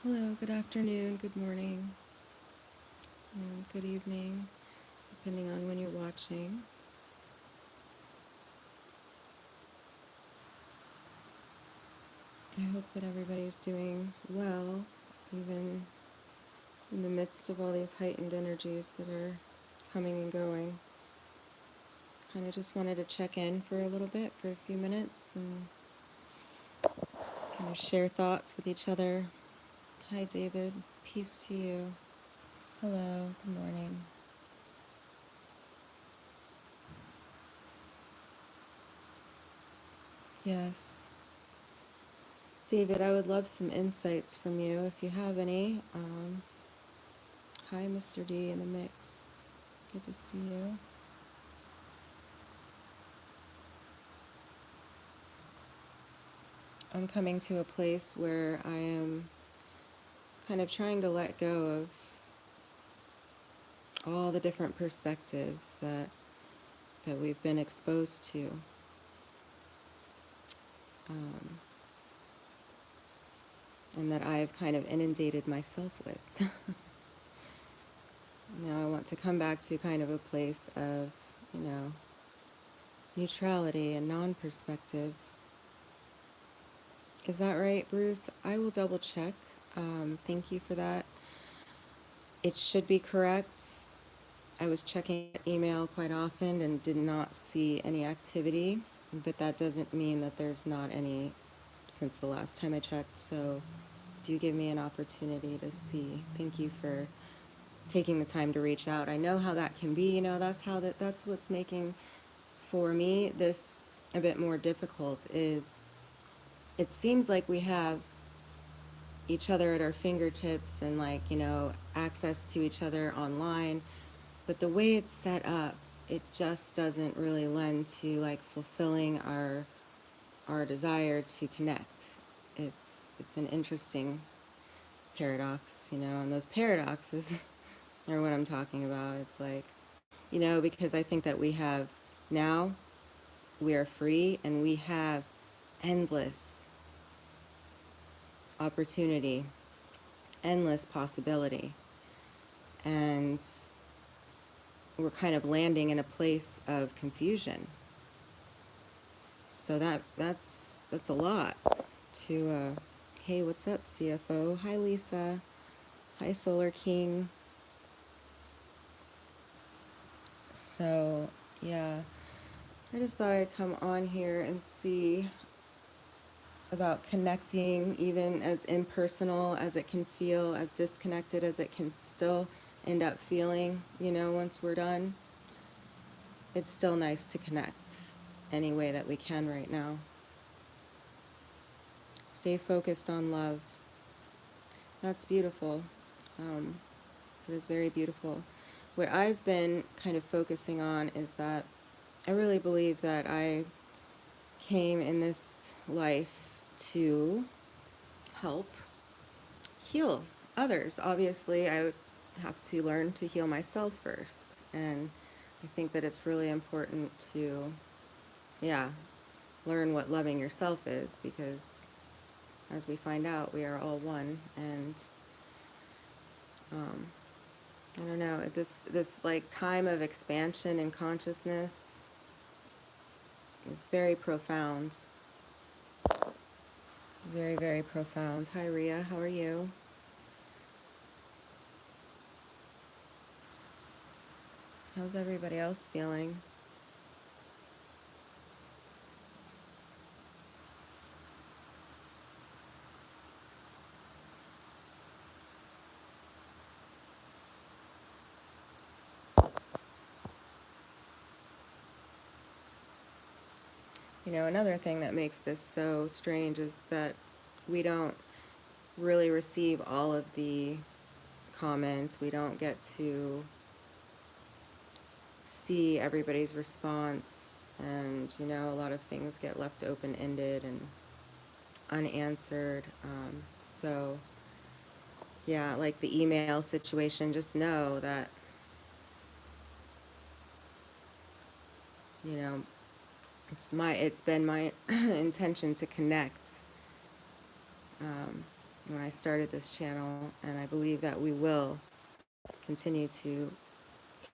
Hello, good afternoon, good morning, and good evening, depending on when you're watching. I hope that everybody's doing well, even in the midst of all these heightened energies that are coming and going. Kind of just wanted to check in for a little bit, for a few minutes, and kind of share thoughts with each other. Hi, David. Peace to you. Hello, good morning. Yes. David, I would love some insights from you if you have any. Hi, Mr. D in the mix. Good to see you. I'm coming to a place where I am kind of trying to let go of all the different perspectives that we've been exposed to. Um, and that I've kind of inundated myself with. Now I want to come back to kind of a place of, you know, neutrality and non-perspective. Is that right, Bruce? I will double check. Thank you for that. It should be correct. I was checking email quite often and did not see any activity, but that doesn't mean that there's not any since the last time I checked. So do give me an opportunity to see. Thank you for taking the time to reach out. I know how that can be, that's what's making for me this a bit more difficult is it seems like we have each other at our fingertips and access to each other online, but the way it's set up, it just doesn't really lend to like fulfilling our desire to connect. It's an interesting paradox, and those paradoxes are what I'm talking about. It's like, because I think that now we are free and we have endless opportunity, endless possibility. And we're kind of landing in a place of confusion. So that's a lot to hey, what's up, CFO? Hi, Lisa. Hi, Solar King. So, yeah, I just thought I'd come on here and see about connecting, even as impersonal as it can feel, as disconnected as it can still end up feeling, once we're done. It's still nice to connect any way that we can right now. Stay focused on love. That's beautiful. Um, it is very beautiful. What I've been kind of focusing on is that I really believe that I came in this life to help heal others. Obviously, I would have to learn to heal myself first. And I think that it's really important to, yeah, learn what loving yourself is because as we find out, we are all one. And um, I don't know, this like time of expansion and consciousness is very profound. Very, very profound. Hi, Ria. How are you? How's everybody else feeling? Another thing that makes this so strange is that we don't really receive all of the comments. We don't get to see everybody's response. And, a lot of things get left open ended and unanswered. So, yeah, like the email situation, just know that, you know, it's been my intention to connect, when I started this channel, and I believe that we will continue to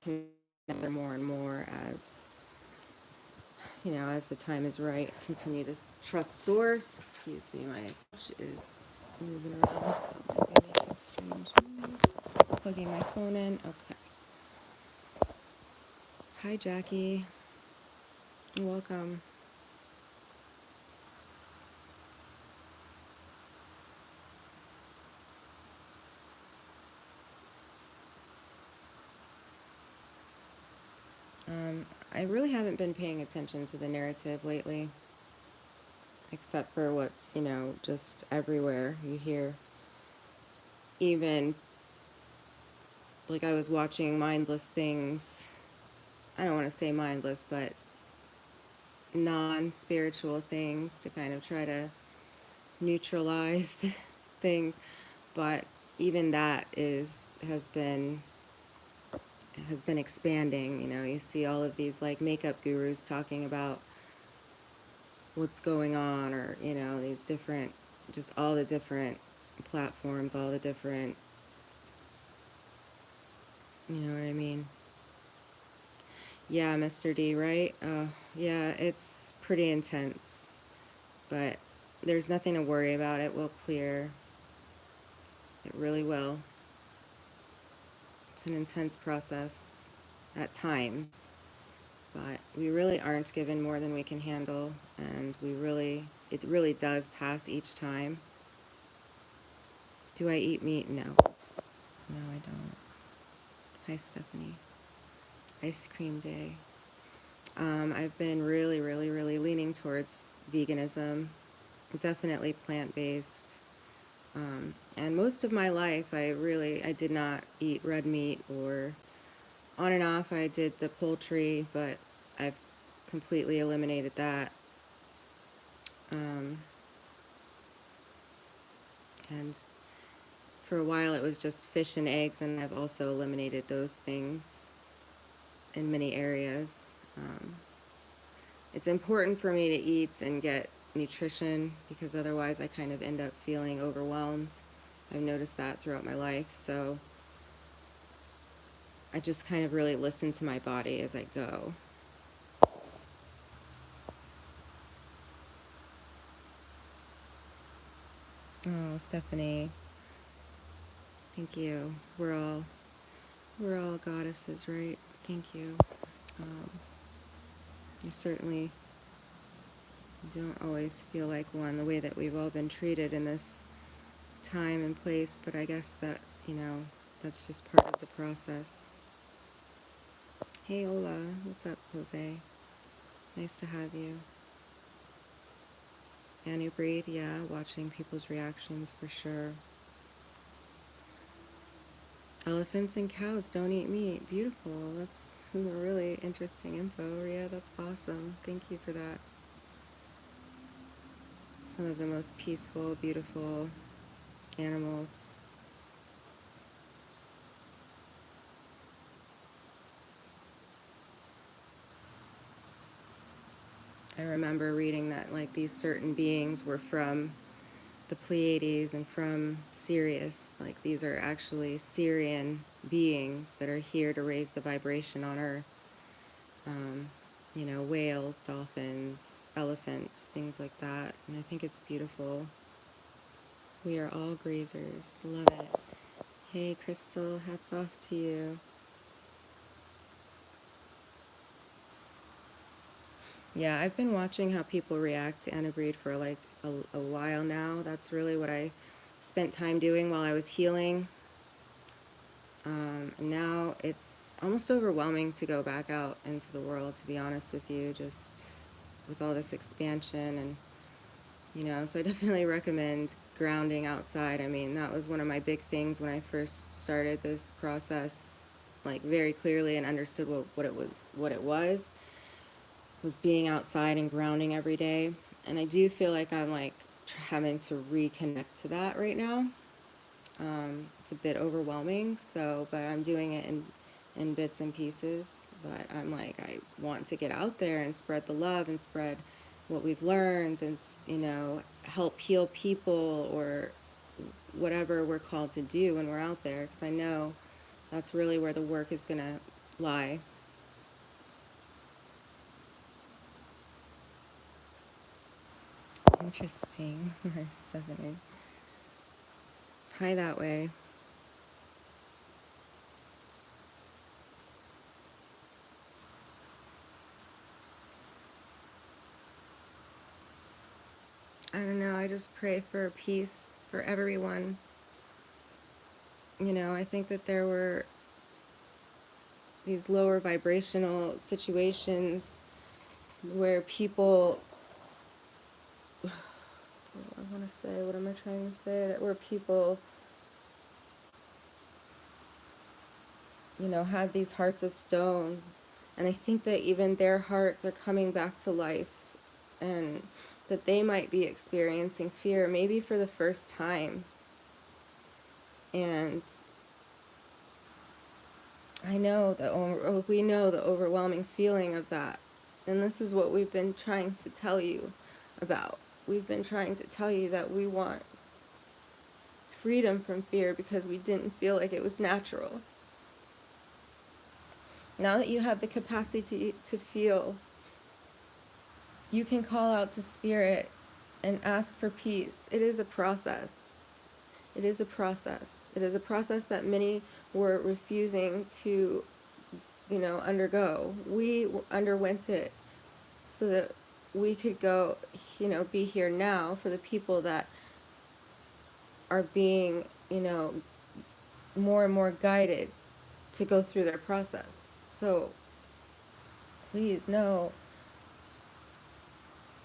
connect more and more as as the time is right. Continue to trust source. Excuse me, my couch is moving around, so it might be making strange noise. Plugging my phone in. Okay. Hi, Jackie. Welcome. I really haven't been paying attention to the narrative lately, except for what's, just everywhere. You hear, even like I was watching mindless things. I don't want to say mindless, but non spiritual things to kind of try to neutralize things. But even that has been expanding. You see all of these like makeup gurus talking about what's going on, or these different, just all the different platforms, all the different, you know what I mean. Yeah, Mr. D, right? Yeah, it's pretty intense, but there's nothing to worry about. It will clear. It really will. It's an intense process at times, but we really aren't given more than we can handle, and it really does pass each time. Do I eat meat? No. No, I don't. Hi, Stephanie. Ice cream day. I've been really, really, really leaning towards veganism, definitely plant-based. And most of my life, I did not eat red meat, or on and off I did the poultry, but I've completely eliminated that. Um, and for a while it was just fish and eggs, and I've also eliminated those things in many areas. It's important for me to eat and get nutrition, because otherwise I kind of end up feeling overwhelmed. I've noticed that throughout my life, so I just kind of really listen to my body as I go. Oh, Stephanie, thank you. We're all goddesses, right? Thank you. Um, I certainly don't always feel like one, the way that we've all been treated in this time and place, but I guess that, that's just part of the process. Hey, Ola. What's up, Jose? Nice to have you. Anu Breed, yeah, watching people's reactions for sure. Elephants and cows don't eat meat. Beautiful. That's really interesting info. Yeah, that's awesome. Thank you for that. Some of the most peaceful, beautiful animals. I remember reading that like these certain beings were from the Pleiades and from Sirius. Like these are actually Sirian beings that are here to raise the vibration on Earth. Whales, dolphins, elephants, things like that. And I think it's beautiful. We are all grazers. Love it. Hey, Crystal, hats off to you. Yeah, I've been watching how people react to Anna Breed for like a while now. That's really what I spent time doing while I was healing. Now it's almost overwhelming to go back out into the world, to be honest with you, just with all this expansion. And so I definitely recommend grounding outside. I mean, that was one of my big things when I first started this process, like very clearly, and understood what it was being outside and grounding every day. And I do feel like I'm like having to reconnect to that right now. It's a bit overwhelming, but I'm doing it in bits and pieces. But I'm like, I want to get out there and spread the love and spread what we've learned, and help heal people, or whatever we're called to do when we're out there, because I know that's really where the work is going to lie. Interesting. Stephanie. Hi that way. I don't know. I just pray for peace for everyone. I think that there were these lower vibrational situations where people, what do I want to say? What am I trying to say? That where people, had these hearts of stone. And I think that even their hearts are coming back to life, and that they might be experiencing fear maybe for the first time. And we know the overwhelming feeling of that. And this is what we've been trying to tell you about. We've been trying to tell you that we want freedom from fear because we didn't feel like it was natural. Now that you have the capacity to feel, you can call out to spirit and ask for peace. It is a process. It is a process. It is a process that many were refusing to, undergo. We underwent it so that we could go, be here now for the people that are being, more and more guided to go through their process. So please know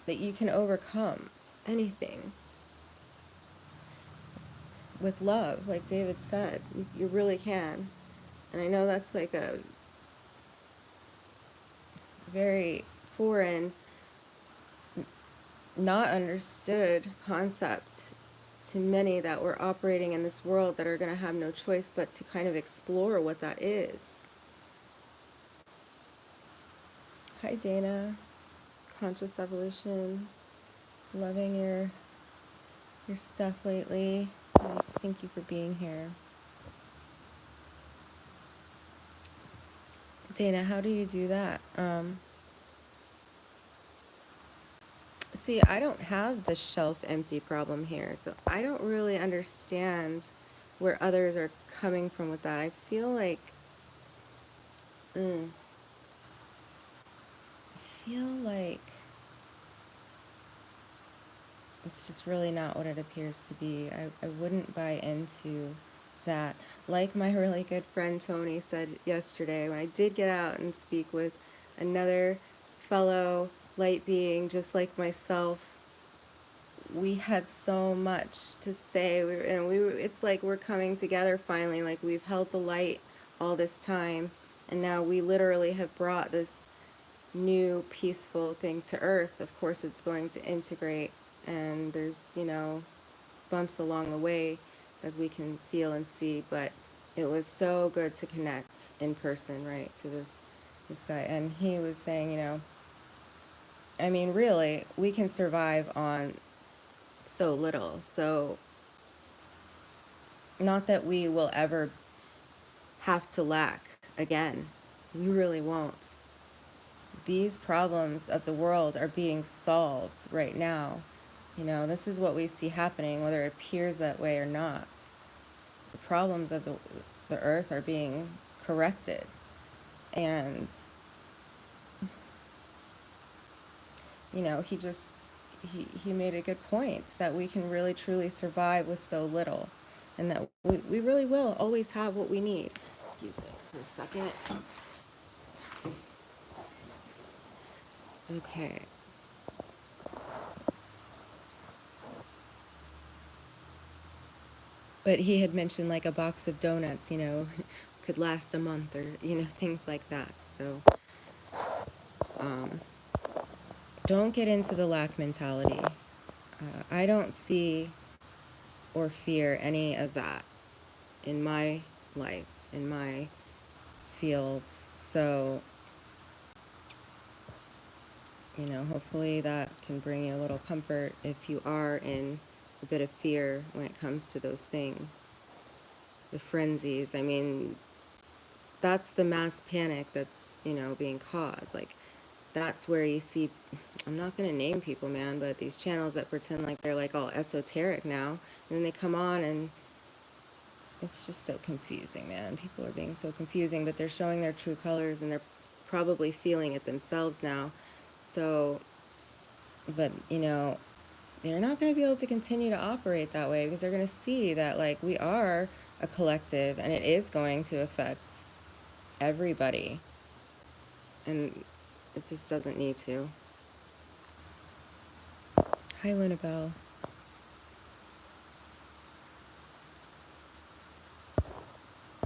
that you can overcome anything with love, like David said. You really can. And I know that's like a very foreign, not understood concept to many that were operating in this world that are going to have no choice but to kind of explore what that is. Hi, Dana. Conscious Evolution. Loving your stuff lately. Thank you for being here. Dana, how do you do that? See, I don't have the shelf empty problem here, so I don't really understand where others are coming from with that. I feel like, I feel like it's just really not what it appears to be. I wouldn't buy into that. Like my really good friend Tony said yesterday, when I did get out and speak with another fellow light being just like myself, we had so much to say. It's like we're coming together finally. Like we've held the light all this time, and now we literally have brought this new peaceful thing to Earth. Of course, it's going to integrate, and there's bumps along the way, as we can feel and see. But it was so good to connect in person, right, to this guy, and he was saying, I mean, really, we can survive on so little. So, not that we will ever have to lack again. We really won't. These problems of the world are being solved right now. This is what we see happening, whether it appears that way or not. The problems of the earth are being corrected. And, he made a good point that we can really truly survive with so little, and that we really will always have what we need. Excuse me for a second. Okay. But he had mentioned like a box of donuts, could last a month, or, things like that. So don't get into the lack mentality. I don't see or fear any of that in my life, in my fields. So, hopefully that can bring you a little comfort if you are in a bit of fear when it comes to those things. The frenzies, I mean, that's the mass panic that's, being caused. Like, that's where you see, I'm not going to name people, man, but these channels that pretend like they're like all esoteric now, and then they come on and it's just so confusing, man. People are being so confusing, but they're showing their true colors and they're probably feeling it themselves now. So, but, they're not going to be able to continue to operate that way because they're going to see that, like, we are a collective and it is going to affect everybody. And it just doesn't need to. Hi, Lunabelle.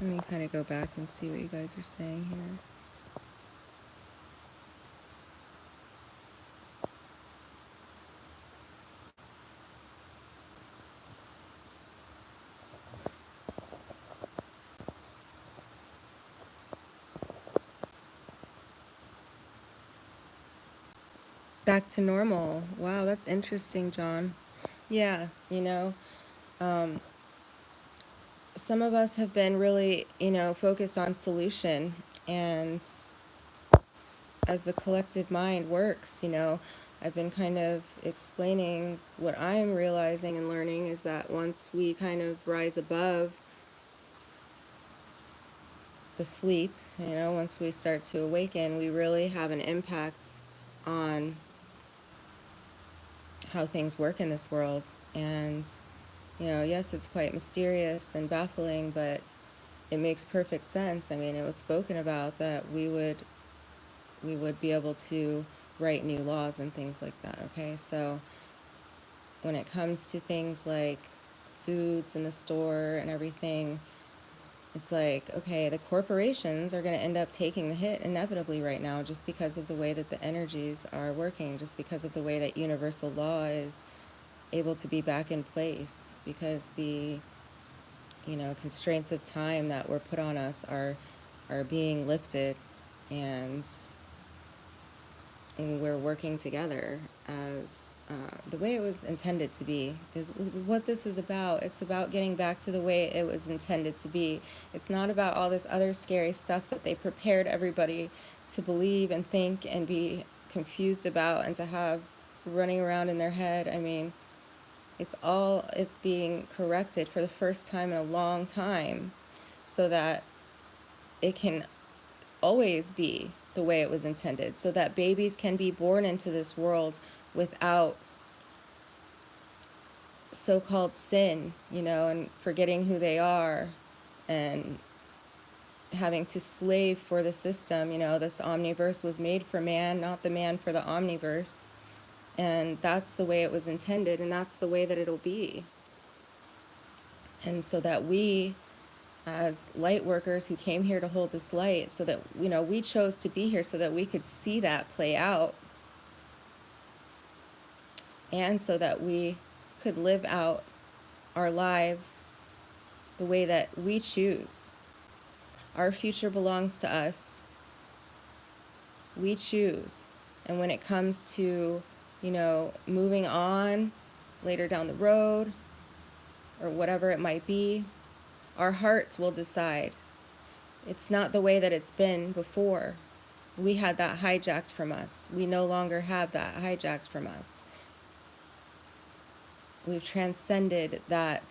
Let me kind of go back and see what you guys are saying here. Back to normal. Wow, that's interesting, John. Yeah, some of us have been really, focused on solution. And as the collective mind works, I've been kind of explaining what I'm realizing and learning is that once we kind of rise above the sleep, once we start to awaken, we really have an impact on how things work in this world. And, yes, it's quite mysterious and baffling, but it makes perfect sense. I mean, it was spoken about that we would be able to write new laws and things like that, okay? So when it comes to things like foods in the store and everything, it's like, okay, the corporations are going to end up taking the hit inevitably right now just because of the way that the energies are working, just because of the way that universal law is able to be back in place, because the constraints of time that were put on us are being lifted, and we're working together as the way it was intended to be is what this is about. It's about getting back to the way it was intended to be. It's not about all this other scary stuff that they prepared everybody to believe and think and be confused about and to have running around in their head. I mean, it's being corrected for the first time in a long time so that it can always be the way it was intended, so that babies can be born into this world without so-called sin, and forgetting who they are and having to slave for the system. This omniverse was made for man, not the man for the omniverse. And that's the way it was intended, and that's the way that it'll be. And so that we, as light workers who came here to hold this light, so that, we chose to be here so that we could see that play out, and so that we could live out our lives the way that we choose. Our future belongs to us. We choose. And when it comes to, moving on later down the road or whatever it might be, our hearts will decide. It's not the way that it's been before. We had that hijacked from us. We no longer have that hijacked from us. We've transcended that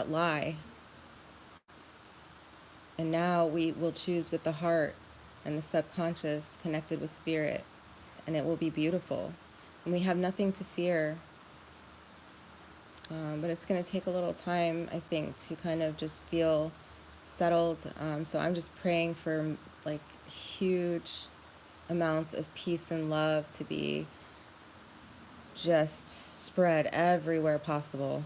lie. And now we will choose with the heart and the subconscious connected with spirit, and it will be beautiful. And we have nothing to fear. But it's going to take a little time, I think, to kind of just feel settled. So I'm just praying for like huge amounts of peace and love to be just spread everywhere possible.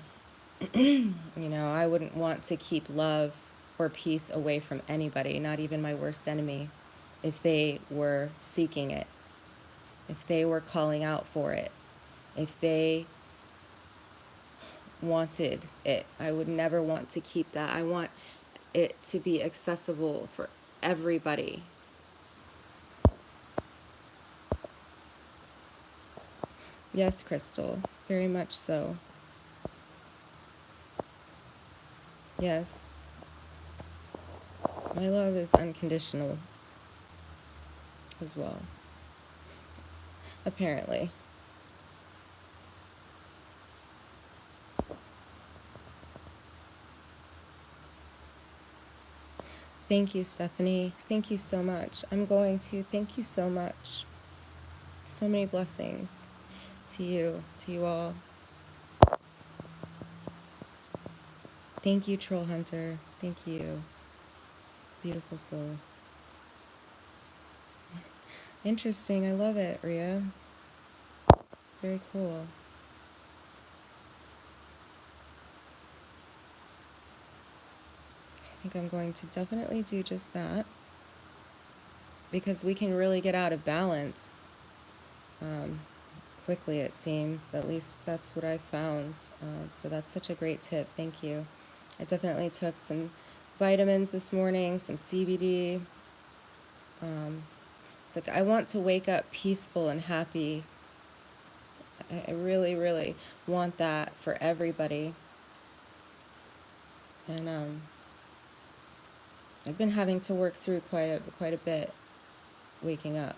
I wouldn't want to keep love or peace away from anybody, not even my worst enemy, if they were seeking it, if they were calling out for it, if they wanted it. I would never want to keep that. I want it to be accessible for everybody. Yes, Crystal, very much so. Yes, my love is unconditional as well, apparently. Thank you, Stephanie. Thank you so much. I'm going to thank you so much. So many blessings to you all. Thank you, Troll Hunter. Thank you, beautiful soul. Interesting. I love it, Rhea. Very cool. I think I'm going to definitely do just that because we can really get out of balance quickly, it seems. At least that's what I've found. So that's such a great tip. Thank you. I definitely took some vitamins this morning, some CBD. It's like I want to wake up peaceful and happy. I really, really want that for everybody. And I've been having to work through quite a bit waking up.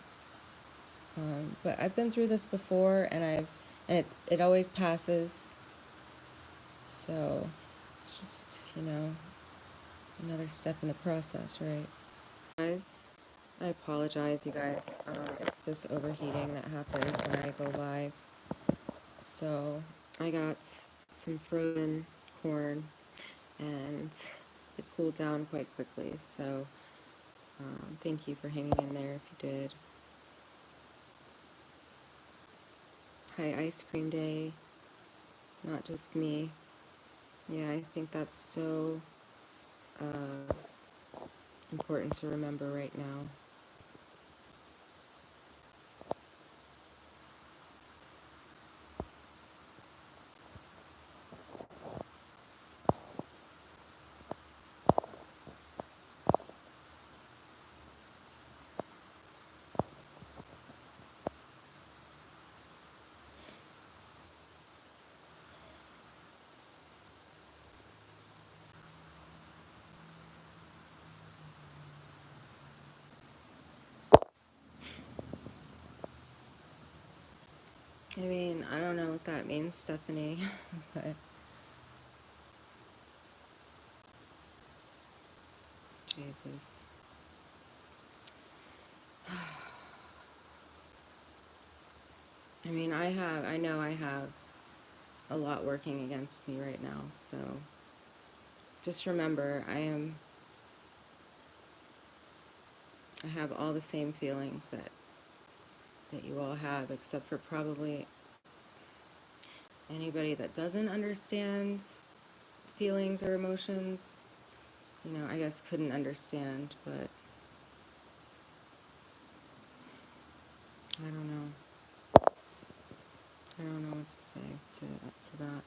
But I've been through this before, and it always passes. So it's just another step in the process, right? Guys, I apologize, you guys. It's this overheating that happens when I go live. So I got some frozen corn, and it cooled down quite quickly. So thank you for hanging in there if you did. Hi, Ice Cream Day. Not just me. Yeah, I think that's so important to remember right now. I mean, I don't know what that means, Stephanie, but Jesus. I mean, I know I have a lot working against me right now, so just remember, I have all the same feelings that you all have, except for probably anybody that doesn't understand feelings or emotions, I guess couldn't understand, but I don't know. I don't know what to say to that.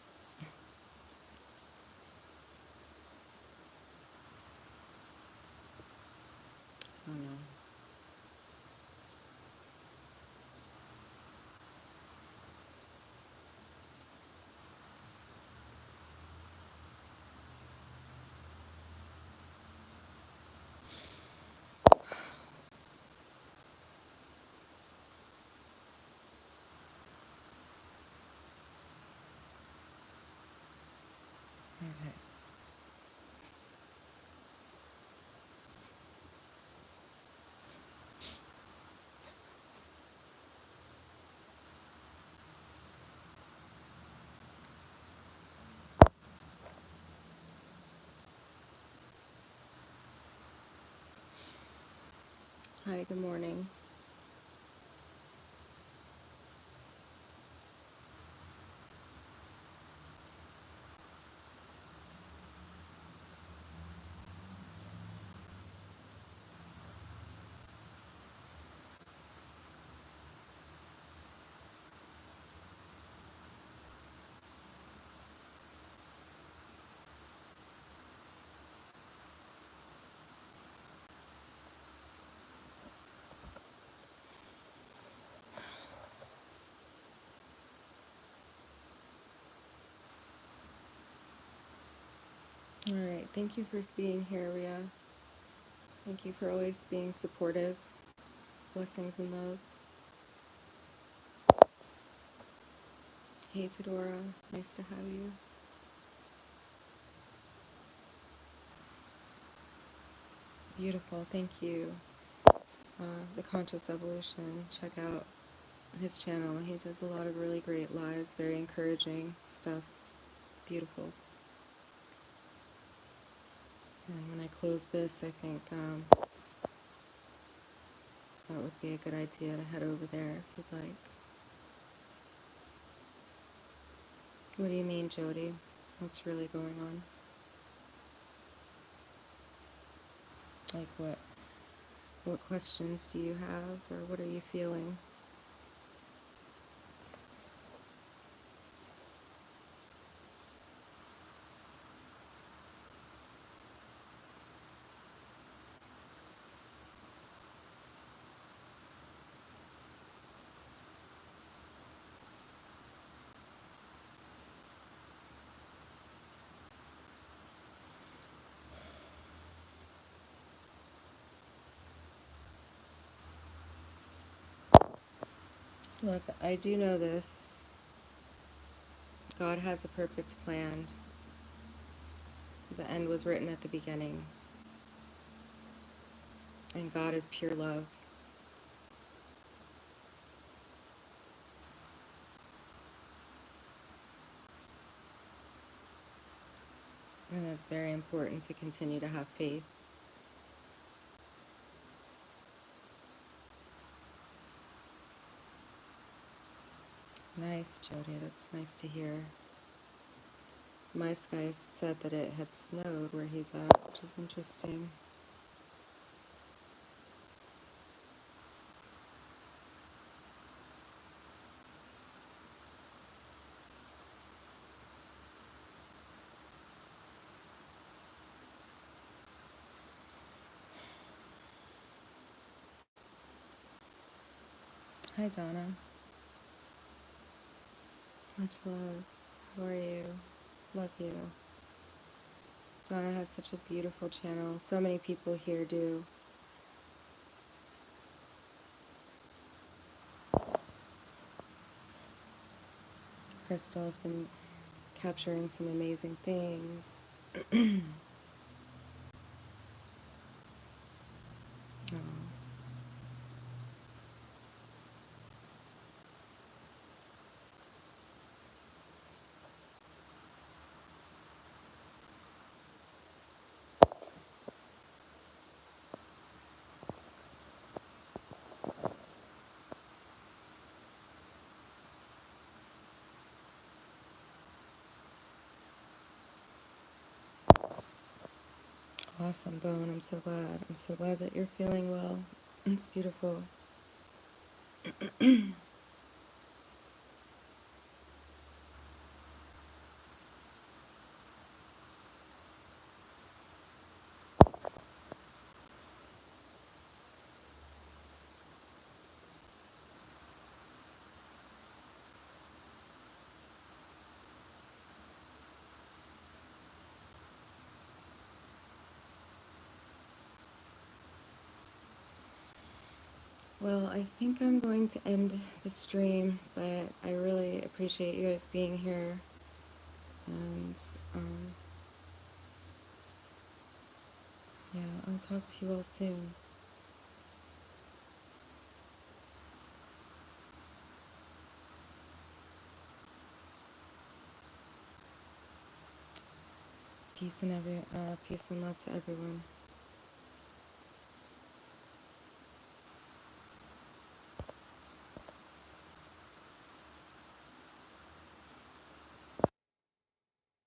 I don't know. Okay. Hi, good morning. All right. Thank you for being here, Ria. Thank you for always being supportive. Blessings and love. Hey, Tadora. Nice to have you. Beautiful. Thank you. The Conscious Evolution. Check out his channel. He does a lot of really great lives, very encouraging stuff. Beautiful. And when I close this, I think that would be a good idea to head over there if you'd like. What do you mean, Jody? What's really going on? Like what? What questions do you have, or what are you feeling? Look, I do know this. God has a perfect plan. The end was written at the beginning. And God is pure love. And it's very important to continue to have faith. Nice, Jody. That's nice to hear. My skies said that it had snowed where he's at, which is interesting. Hi, Donna. Much love. How are you? Love you. Donna has such a beautiful channel. So many people here do. Crystal's been capturing some amazing things. Oh. Awesome, Bone. I'm so glad. I'm so glad that you're feeling well. It's beautiful. Well, I think I'm going to end the stream, but I really appreciate you guys being here. And yeah, I'll talk to you all soon. Peace and love to everyone.